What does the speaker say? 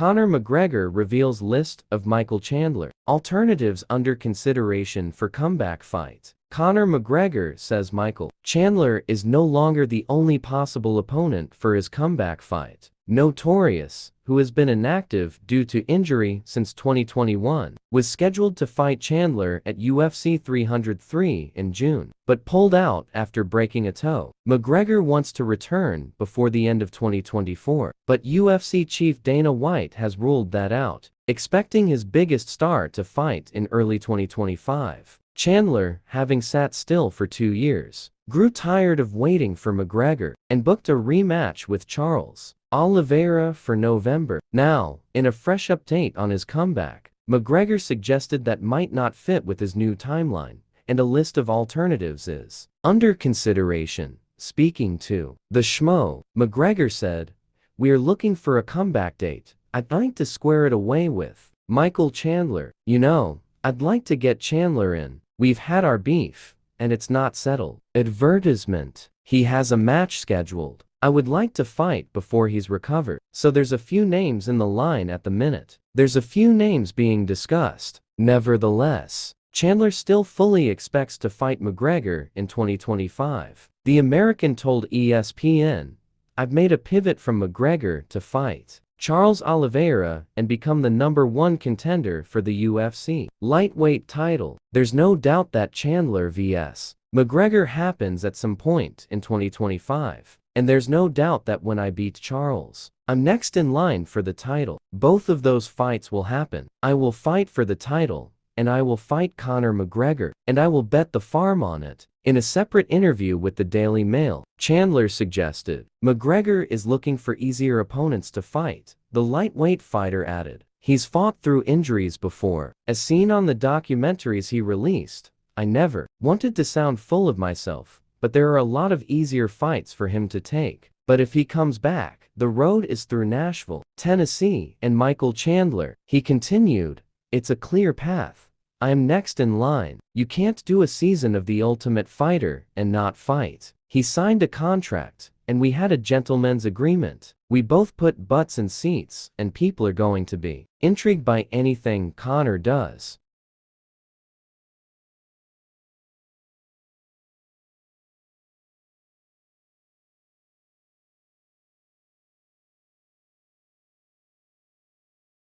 Conor McGregor reveals list of Michael Chandler alternatives under consideration for comeback fight. Conor McGregor says Michael Chandler is no longer the only possible opponent for his comeback fight. Notorious, who has been inactive due to injury since 2021, was scheduled to fight Chandler at UFC 303 in June, but pulled out after breaking a toe. McGregor wants to return before the end of 2024, but UFC chief Dana White has ruled that out, expecting his biggest star to fight in early 2025. Chandler, having sat still for 2 years, grew tired of waiting for McGregor and booked a rematch with Charles Oliveira for November. Now, in a fresh update on his comeback, McGregor suggested that might not fit with his new timeline, and a list of alternatives is under consideration. Speaking to The Schmo, McGregor said, "We are looking for a comeback date. I'd like to square it away with Michael Chandler. You know, I'd like to get Chandler in. We've had our beef, and it's not settled." Advertisement. He has a match scheduled. I would like to fight before he's recovered. So there's a few names in the line at the minute. There's a few names being discussed. Nevertheless, Chandler still fully expects to fight McGregor in 2025. The American told ESPN, "I've made a pivot from McGregor to fight Charles Oliveira and become the #1 contender for the UFC lightweight title. There's no doubt that Chandler vs. McGregor happens at some point in 2025. And there's no doubt that when I beat Charles, I'm next in line for the title. Both of those fights will happen. I will fight for the title, and I will fight Conor McGregor, and I will bet the farm on it." In a separate interview with the Daily Mail, Chandler suggested McGregor is looking for easier opponents to fight. The lightweight fighter added, "He's fought through injuries before. As seen on the documentaries he released, I never wanted to sound full of myself, but there are a lot of easier fights for him to take. But if he comes back, the road is through Nashville, Tennessee, and Michael Chandler." He continued, "It's a clear path. I am next in line. You can't do a season of The Ultimate Fighter and not fight." He signed a contract, and we had a gentleman's agreement. We both put butts in seats, and people are going to be intrigued by anything Conor does.